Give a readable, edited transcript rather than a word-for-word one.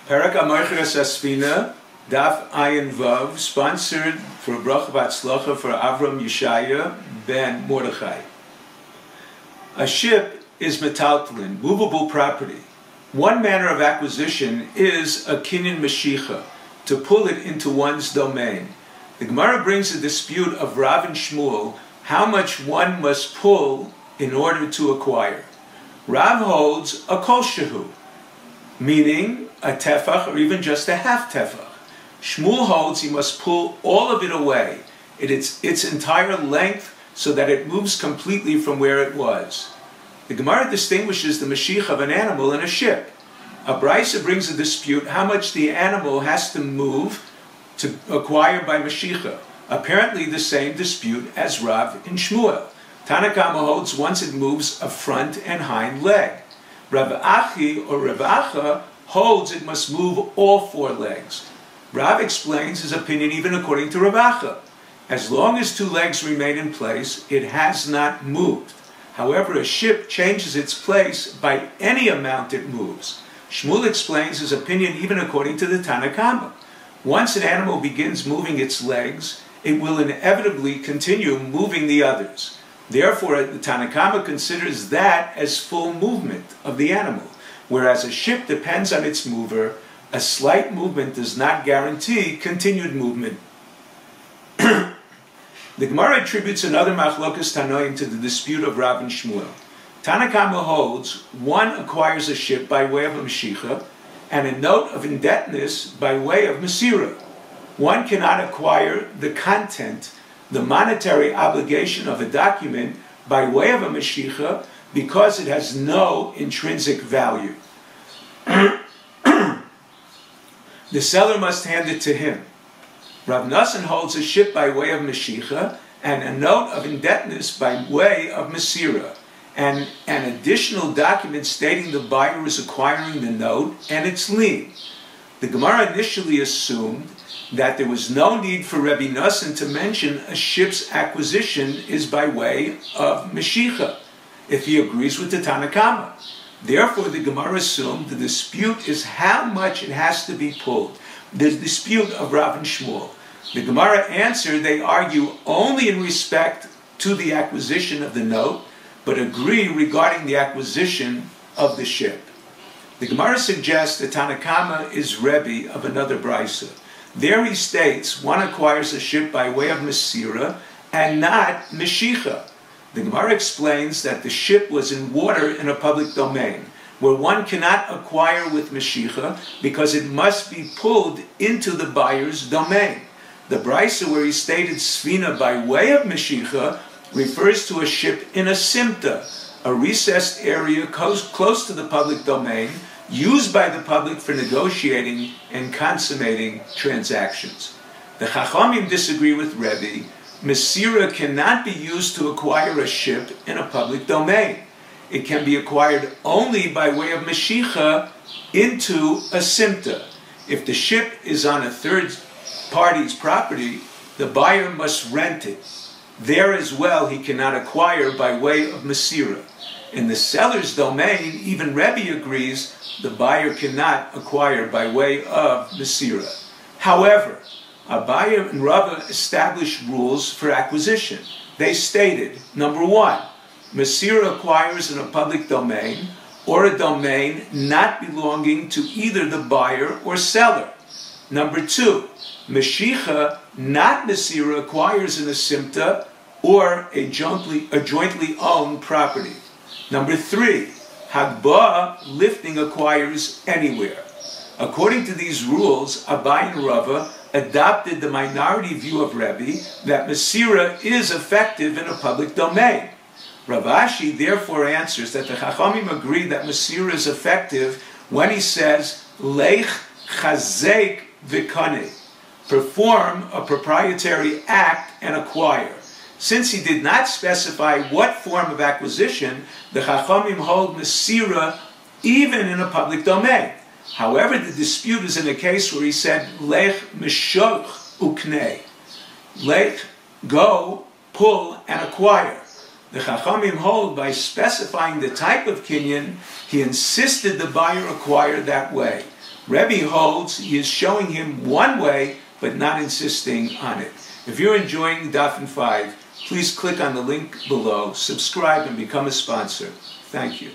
Perak Amarcheres Asfina, DAF IN Vav, sponsored for Bracha Batzlacha for Avram Yeshaya ben Mordechai. A ship is metaltalin, movable property. One manner of acquisition is a kinyan mashicha, to pull it into one's domain. The Gemara brings a dispute of Rav and Shmuel, how much one must pull in order to acquire. Rav holds a kol shehu, meaning a tefach or even just a half tefach. Shmuel holds he must pull all of it away, its entire length, so that it moves completely from where it was. The Gemara distinguishes the mashiach of an animal in a ship. A brisa brings a dispute how much the animal has to move to acquire by mashiach. Apparently the same dispute as Rav and Shmuel. Tanakama holds once it moves a front and hind leg. Rav Achi or Rav Acha holds it must move all four legs. Rav explains his opinion even according to Rav Acha. As long as two legs remain in place, it has not moved. However, a ship changes its place by any amount it moves. Shmuel explains his opinion even according to the Tanakama. Once an animal begins moving its legs, it will inevitably continue moving the others. Therefore, the Tanakama considers that as full movement of the animal, whereas a ship depends on its mover. A slight movement does not guarantee continued movement. The Gemara attributes another machlokas tanoim to the dispute of Rav and Shmuel. Tanakama holds one acquires a ship by way of a mashicha and a note of indebtedness by way of masira. One cannot acquire the content, the monetary obligation of a document by way of a mashicha because it has no intrinsic value. The seller must hand it to him. Rav Nassan holds a ship by way of mashicha and a note of indebtedness by way of masira, and an additional document stating the buyer is acquiring the note and its lien. The Gemara initially assumed that there was no need for Rabbi Nassan to mention a ship's acquisition is by way of mashicha, if he agrees with the Tanakama. Therefore, the Gemara assumed the dispute is how much it has to be pulled. The dispute of Rav and Shmuel. The Gemara answered they argue only in respect to the acquisition of the note, but agree regarding the acquisition of the ship. The Gemara suggests that Tanakama is Rebbe of another brisa. There he states one acquires a ship by way of masira and not mashicha. The Gemara explains that the ship was in water in a public domain, where one cannot acquire with mashicha because it must be pulled into the buyer's domain. The brisa where he stated sfina by way of mashicha refers to a ship in a simta, a recessed area close to the public domain, used by the public for negotiating and consummating transactions. The Chachamim disagree with Rebbe. Masira cannot be used to acquire a ship in a public domain. It can be acquired only by way of mashicha into a simta. If the ship is on a third party's property, the buyer must rent it. There as well he cannot acquire by way of masira. In the seller's domain, even Rebbe agrees the buyer cannot acquire by way of masira. However, Abaye and Rava established rules for acquisition. They stated, number one, masira acquires in a public domain or a domain not belonging to either the buyer or seller. Number two, mashicha, not masira, acquires in a simta or a jointly owned property. Number three, hagbah, lifting, acquires anywhere. According to these rules, Abaye and Rava adopted the minority view of Rebbe that masira is effective in a public domain. Rav Ashi therefore answers that the Chachamim agree that masira is effective when he says leich chazek v'kaneh, perform a proprietary act and acquire. Since he did not specify what form of acquisition, the Chachamim hold masira even in a public domain. However, the dispute is in a case where he said, Lech mishoch uknei. Lech, go, pull, and acquire. The Chachamim hold by specifying the type of kinyan, he insisted the buyer acquire that way. Rebbe holds he is showing him one way, but not insisting on it. If you're enjoying DAF in 5, please click on the link below, subscribe, and become a sponsor. Thank you.